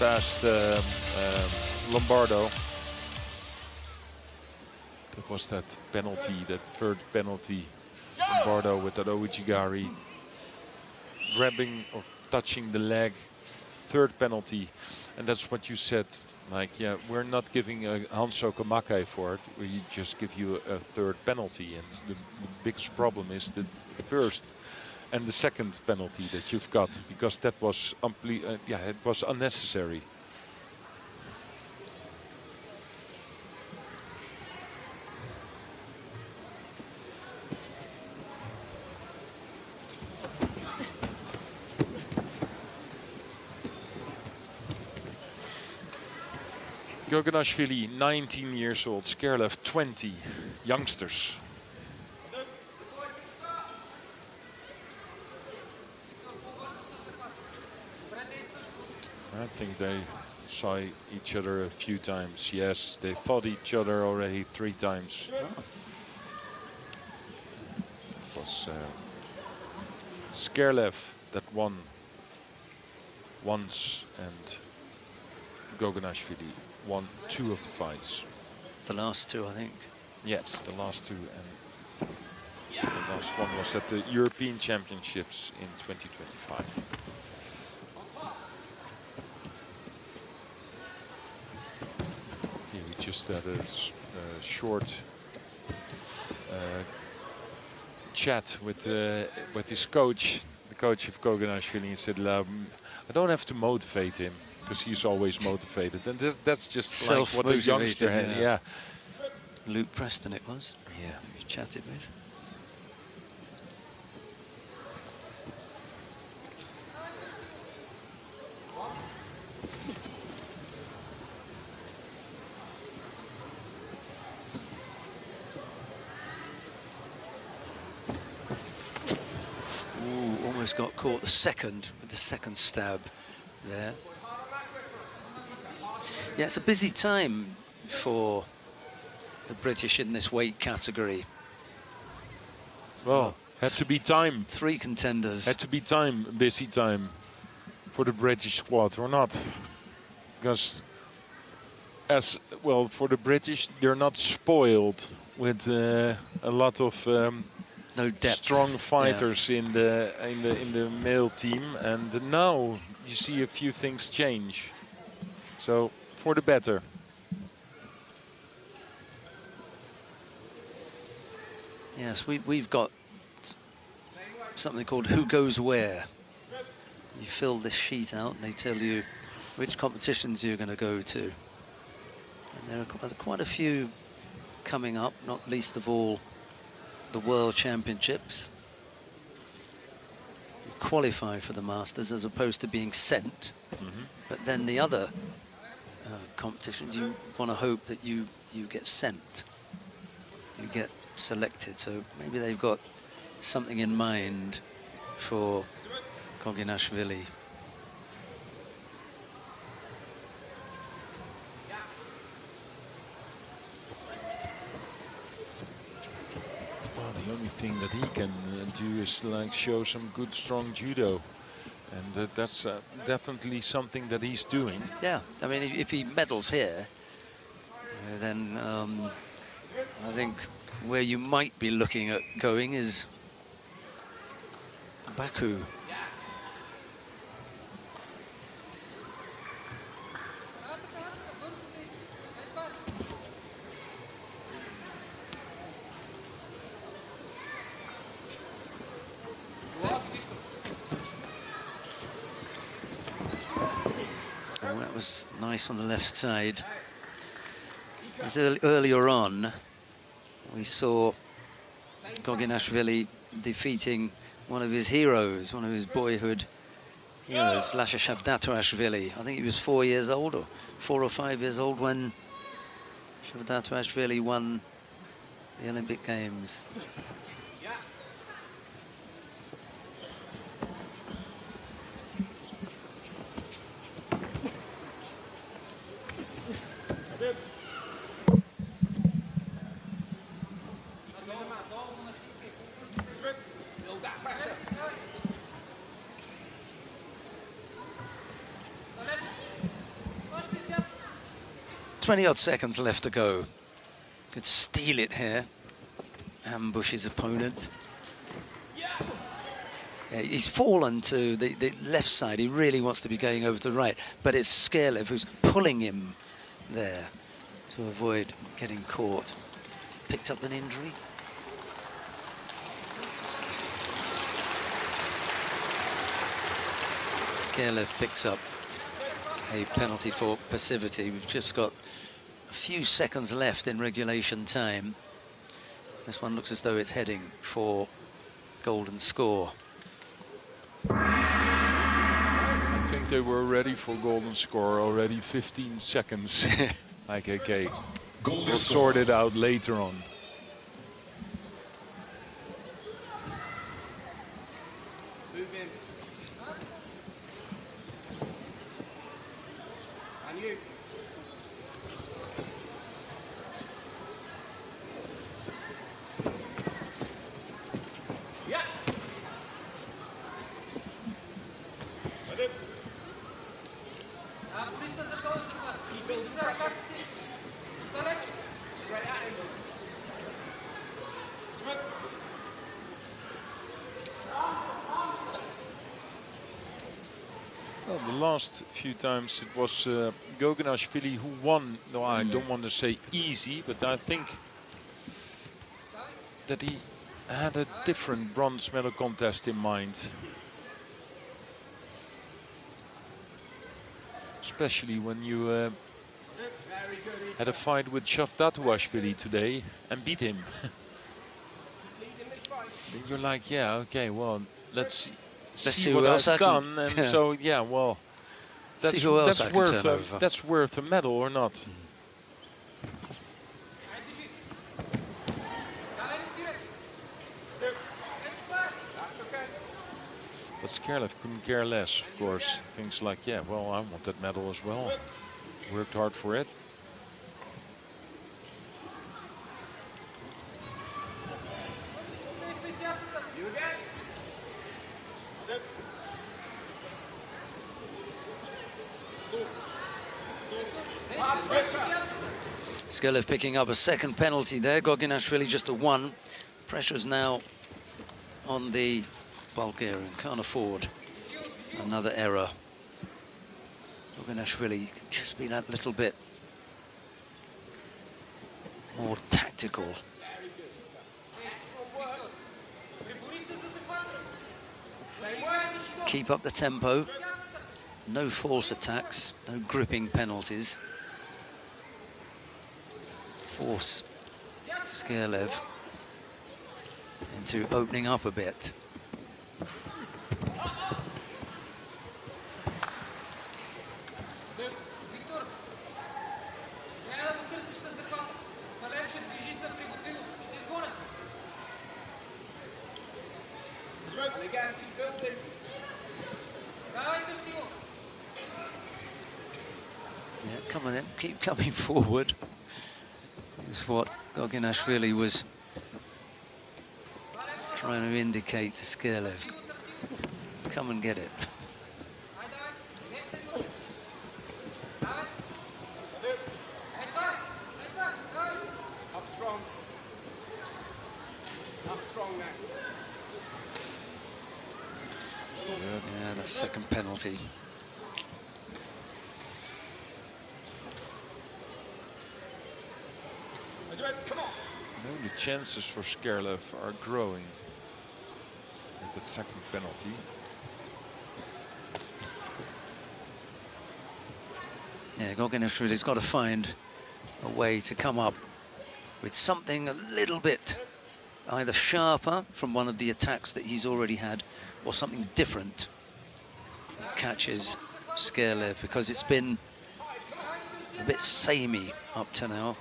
past Lombardo. That was that penalty, that third penalty. Lombardo with that Ouijigari grabbing or touching the leg. Third penalty. And that's what you said. Like, yeah, we're not giving a Hanso Kamake for it. We just give you a third penalty. And the biggest problem is the first and the second penalty that you've got, because that was it was unnecessary. GOGINASHVILI, 19 years old, SKERLEV, 20, youngsters. I think they saw each other a few times. Yes, they fought each other already 3 times. Oh. It was SKERLEV that won once, and GOGINASHVILI won 2 of the fights. The last 2, I think. Yes, the last 2, and the last one was at the European Championships in 2025. Here we just had a short chat with his coach, the coach of GOGINASHVILI, and said, I don't have to motivate him, because he's always motivated, and that's just like what the youngster had. Yeah. Luke Preston it was. Yeah. We've chatted with. Ooh, almost got caught with the second stab there. Yeah, it's a busy time for the British in this weight category. Well, had to be time. 3 contenders. Had to be time, busy time for the British squad, or not? Because, as well, for the British, they're not spoiled with a lot of no depth. Strong fighters in the male team, and now you see a few things change. So, for the better. Yes, we've got something called Who Goes Where. You fill this sheet out and they tell you which competitions you're going to go to. And there are quite a few coming up, not least of all the World Championships. You qualify for the Masters as opposed to being sent. Mm-hmm. But then the other competitions, you want to hope that you get sent. You get selected, so maybe they've got something in mind for GOGINASHVILI. Well, the only thing that he can do is like show some good, strong judo, and that's definitely something that he's doing. Yeah, I mean, if he medals here, then I think where you might be looking at going is Baku. Oh, that was nice on the left side. As earlier on, we saw GOGINASHVILI defeating one of his heroes, one of his boyhood heroes, Lasha Shavdatoashvili. I think he was 4 years old, or 4 or 5 years old, when Shavdatoashvili won the Olympic Games. 20-odd seconds left to go. Could steal it here. Ambush his opponent. Yeah, he's fallen to the left side. He really wants to be going over to the right, but it's SKERLEV who's pulling him there to avoid getting caught. Picked up an injury. SKERLEV picks up a penalty for passivity. We've just got a few seconds left in regulation time. This one looks as though it's heading for golden score. I think they were ready for golden score already 15 seconds. Like, okay, we'll sort it out later on. Well, the last few times it was GOGINASHVILI who won. No, I don't want to say easy, but I think that he had a different bronze medal contest in mind. Especially when you had a fight with Shavdatuashvili today and beat him. Then you're like, yeah, okay, well, let's see what I've done. And so, yeah, well, that's worth a medal or not. But SKERLEV couldn't care less, of course. Things like, yeah, well, I want that medal as well. Worked hard for it. SKERLEV picking up a second penalty there. GOGINASHVILI just a 1. Pressure's now on the Bulgarian. Can't afford another error. GOGINASHVILI can just be that little bit more tactical. Keep up the tempo. No false attacks, no gripping penalties. Force SKERLEV into opening up a bit. Yeah, come on then, keep coming forward. Is what GOGINASHVILI was trying to indicate to SKERLEV. Come and get it. Up strong. Up strong now. Yeah, the second penalty. The chances for SKERLEV are growing with that second penalty. Yeah, GOGINASHVILI's got to find a way to come up with something a little bit either sharper from one of the attacks that he's already had, or something different that catches SKERLEV, because it's been a bit samey up to now.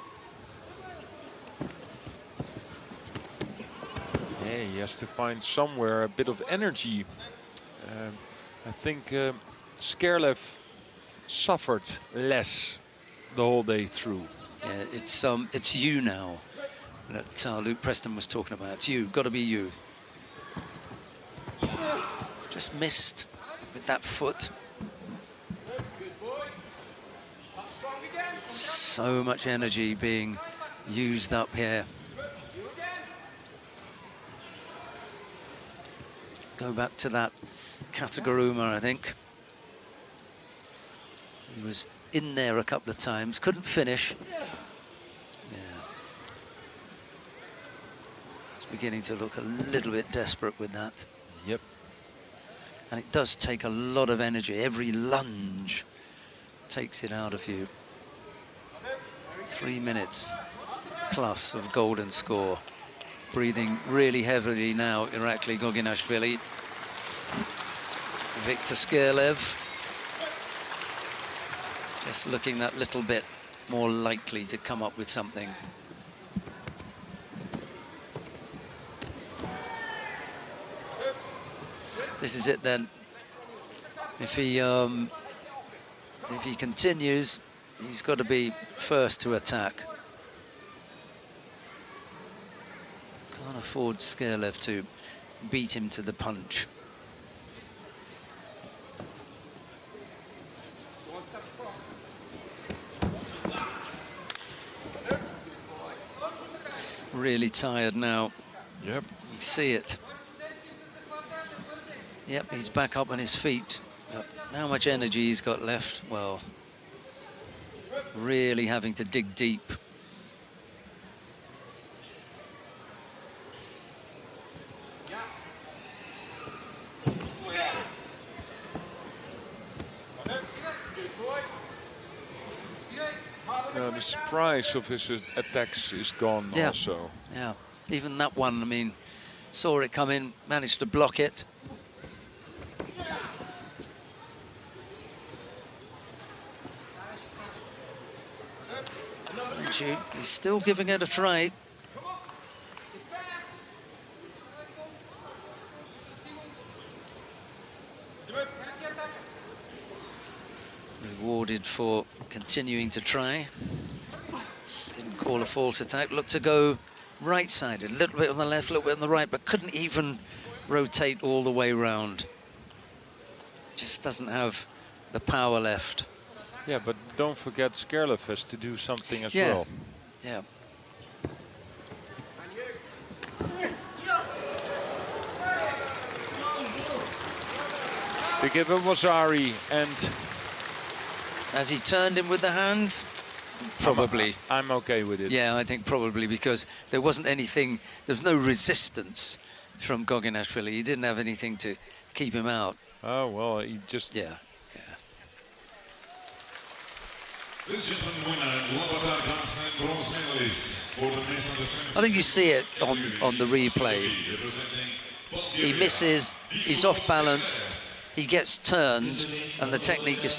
Yeah, he has to find somewhere a bit of energy. I think SKERLEV suffered less the whole day through. Yeah, it's you now that Luke Preston was talking about. It's you, got to be you. Just missed with that foot. So much energy being used up here. Go back to that Kataguruma, I think. He was in there a couple of times, couldn't finish. Yeah. It's beginning to look a little bit desperate with that. Yep. And it does take a lot of energy. Every lunge takes it out of you. 3 minutes plus of golden score. Breathing really heavily now, Irakli Goginashvili. Viktor SKERLEV just looking that little bit more likely to come up with something. This is it then. If he continues, he's got to be first to attack. Can't afford SKERLEV to beat him to the punch. Really tired now. Yep. You see it. Yep, he's back up on his feet. How much energy he's got left? Well, really having to dig deep. The surprise of his attacks is gone also. Yeah, even that one, I mean, saw it come in, managed to block it. He's still giving it a try. Rewarded for continuing to try. Didn't call a false attack. Looked to go right-sided, a little bit on the left, a little bit on the right, but couldn't even rotate all the way round. Just doesn't have the power left. Yeah, but don't forget SKERLEV has to do something as well. Yeah. They give him Wazari, and Has he turned him with the hands? Probably. I'm okay with it. Yeah, I think probably, because there wasn't anything, there was no resistance from Goginashvili. He didn't have anything to keep him out. Oh, well, he just... Yeah. This gentleman winner, Ulaanbaatar Gansen, bronze medalist for the men's I think you see it on the replay. He misses, he's off balanced, he gets turned, and the technique is